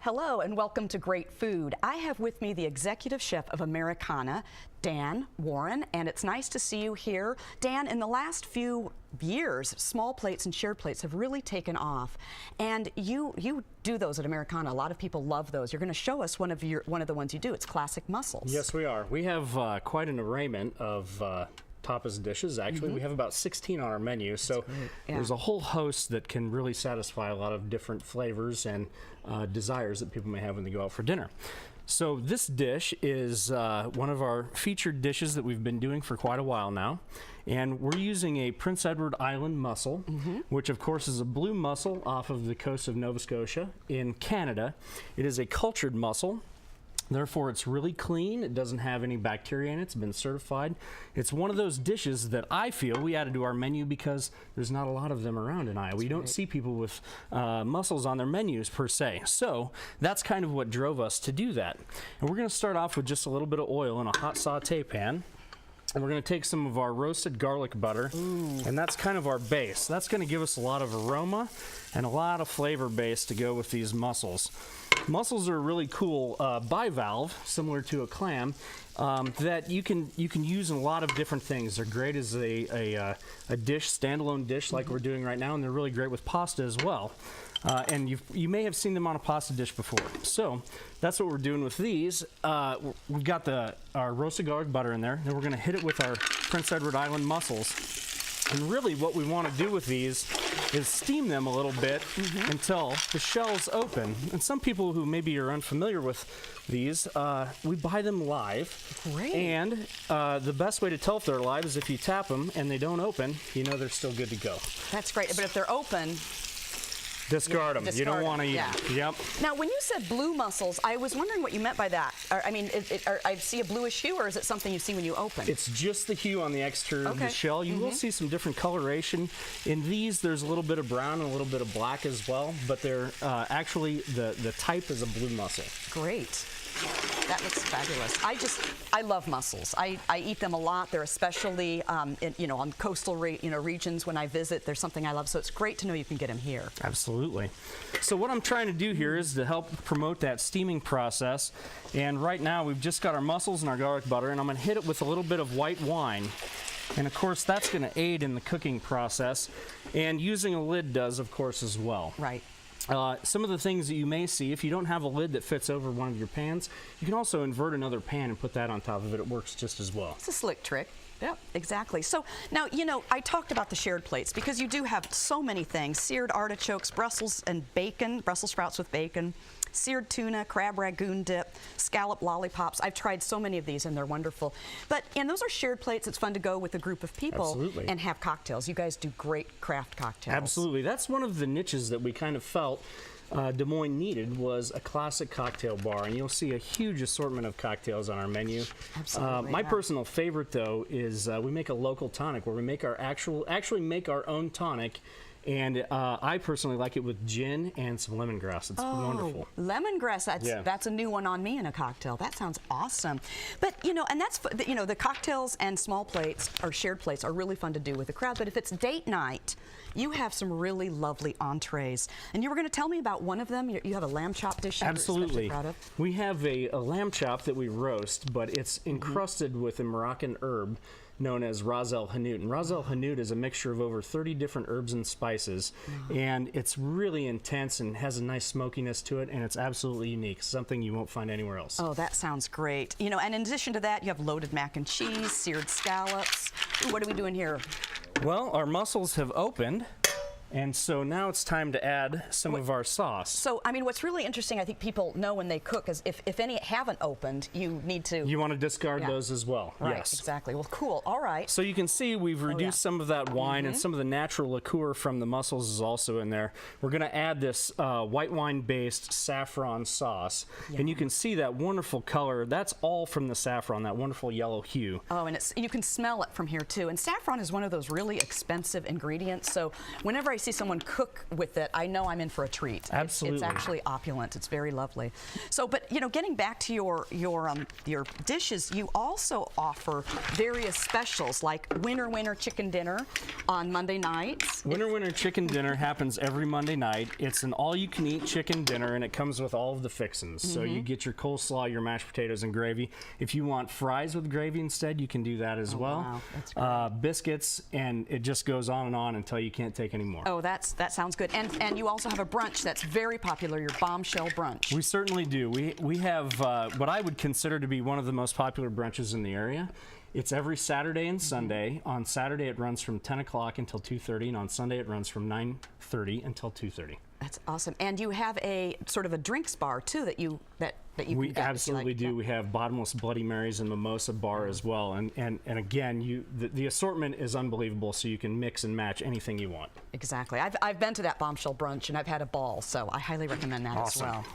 Hello and welcome to Great Food. I have with me the executive chef of Americana, Dan Warren, and it's nice to see you here. Dan, in the last few years, small plates and shared plates have really taken off, and you do those at Americana. A lot of people love those. You're going to show us one of the ones you do. It's classic mussels. Yes, we are. We have quite an arrayment of tapas dishes. Actually, we have about 16 on our menu, so there's a whole host that can really satisfy a lot of different flavors and desires that people may have when they go out for dinner. So this dish is one of our featured dishes that we've been doing for quite a while now, and we're using a Prince Edward Island mussel, which of course is a blue mussel off of the coast of Nova Scotia in Canada. It is a cultured mussel. Therefore, it's really clean. It doesn't have any bacteria in it. It's been certified. It's one of those dishes that I feel we added to our menu because there's not a lot of them around in Iowa. We don't see people with mussels on their menus per se. So that's kind of what drove us to do that. And we're going to start off with just a little bit of oil in a hot saute pan. And we're going to take some of our roasted garlic butter, and that's kind of our base. That's going to give us a lot of aroma and a lot of flavor base to go with these mussels. Mussels are a really cool bivalve, similar to a clam, that you can use in a lot of different things. They're great as a dish, standalone dish like we're doing right now, and they're really great with pasta as well. And you may have seen them on a pasta dish before. So that's what we're doing with these. We've got our roasted garlic butter in there, and we're going to hit it with our Prince Edward Island mussels. And really what we want to do with these is steam them a little bit until the shells open. And some people who maybe are unfamiliar with these, we buy them live. Great. And the best way to tell if they're live is if you tap them and they don't open, you know they're still good to go. That's great, but if they're open, discard them. You don't want to eat them. Yep. Now, when you said blue mussels, I was wondering what you meant by that. I mean, I see a bluish hue, or is it something you see when you open? It's just the hue on the exterior of the shell. You will see some different coloration. In these, there's a little bit of brown and a little bit of black as well, but they're actually, the type is a blue mussel. Great. That looks fabulous. I love mussels. I eat them a lot. They're especially, on coastal regions when I visit. There's something I love, so it's great to know you can get them here. Absolutely. So what I'm trying to do here is to help promote that steaming process. And right now we've just got our mussels and our garlic butter, and I'm going to hit it with a little bit of white wine. And of course that's going to aid in the cooking process. And using a lid does, of course, as well. Right. Some of the things that you may see, if you don't have a lid that fits over one of your pans, you can also invert another pan and put that on top of it. It works just as well. It's a slick trick. Yep, exactly. So now, I talked about the shared plates because you do have so many things. Seared artichokes, Brussels and bacon, Brussels sprouts with bacon, seared tuna, crab ragoon dip, scallop lollipops. I've tried so many of these and they're wonderful. And those are shared plates. It's fun to go with a group of people and have cocktails. You guys do great craft cocktails. Absolutely. That's one of the niches that we kind of felt Des Moines needed, was a classic cocktail bar, and you'll see a huge assortment of cocktails on our menu. Absolutely. My personal favorite, though, is we make a local tonic where we make our actually make our own tonic. And I personally like it with gin and some lemongrass. It's wonderful. Lemongrass, that's a new one on me in a cocktail. That sounds awesome. But, and that's, the cocktails and small plates or shared plates are really fun to do with the crowd. But if it's date night, you have some really lovely entrees. And you were going to tell me about one of them. You have a lamb chop dish you're especially proud of. We have a lamb chop that we roast, but it's encrusted with a Moroccan herb known as Ras El Hanout. And Ras El Hanout is a mixture of over 30 different herbs and spices, and it's really intense and has a nice smokiness to it, and it's absolutely unique, something you won't find anywhere else. Oh, that sounds great. And in addition to that, you have loaded mac and cheese, seared scallops. Ooh, what are we doing here? Well, our mussels have opened. And so now it's time to add some of our sauce. So, what's really interesting, I think people know when they cook, is if any haven't opened, you need to... You want to discard those as well. Right, yes. Exactly. Well, cool. All right. So you can see we've reduced some of that wine, and some of the natural liqueur from the mussels is also in there. We're going to add this white wine-based saffron sauce. And you can see that wonderful color. That's all from the saffron, that wonderful yellow hue. Oh, and you can smell it from here, too. And saffron is one of those really expensive ingredients. So whenever I I see someone cook with it, I know I'm in for a treat. Absolutely. It's actually opulent. It's very lovely. So, but you know, getting back to your dishes, you also offer various specials like Winner Chicken Dinner on Monday nights. Winner Chicken Dinner happens every Monday night. It's an all-you-can-eat chicken dinner, and it comes with all of the fixins. So you get your coleslaw, your mashed potatoes, and gravy. If you want fries with gravy instead, you can do that as well. Wow, that's great. Biscuits, and it just goes on and on until you can't take any more. Oh, that sounds good. And you also have a brunch that's very popular, your bombshell brunch. We certainly do. We have what I would consider to be one of the most popular brunches in the area. It's every Saturday and Sunday. On Saturday it runs from 10 o'clock until 2:30, and on Sunday it runs from 9:30 until 2:30. That's awesome. And you have a sort of a drinks bar too that you We can get absolutely if you like. do. We have bottomless Bloody Marys and mimosa bar as well. And again, the assortment is unbelievable, so you can mix and match anything you want. Exactly. I've been to that bombshell brunch and I've had a ball, so I highly recommend that Awesome. as well.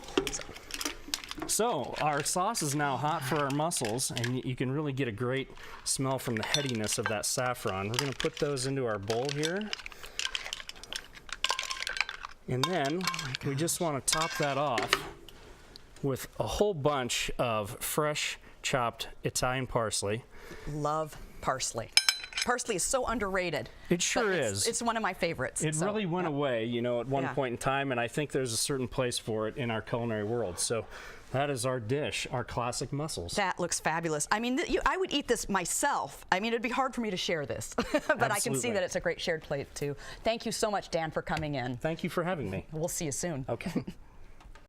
So our sauce is now hot for our mussels, and you can really get a great smell from the headiness of that saffron. We're going to put those into our bowl here. And then we just want to top that off with a whole bunch of fresh chopped Italian parsley. Love parsley. Parsley is so underrated. It sure but is. It's one of my favorites. It so, really went away, you know, at one Yeah. point in time, and I think there's a certain place for it in our culinary world. So that is our dish, our classic mussels. That looks fabulous. I mean, I would eat this myself. I mean, it'd be hard for me to share this, but I can see Absolutely. that it's a great shared plate too. Thank you so much, Dan, for coming in. Thank you for having me. We'll see you soon. Okay.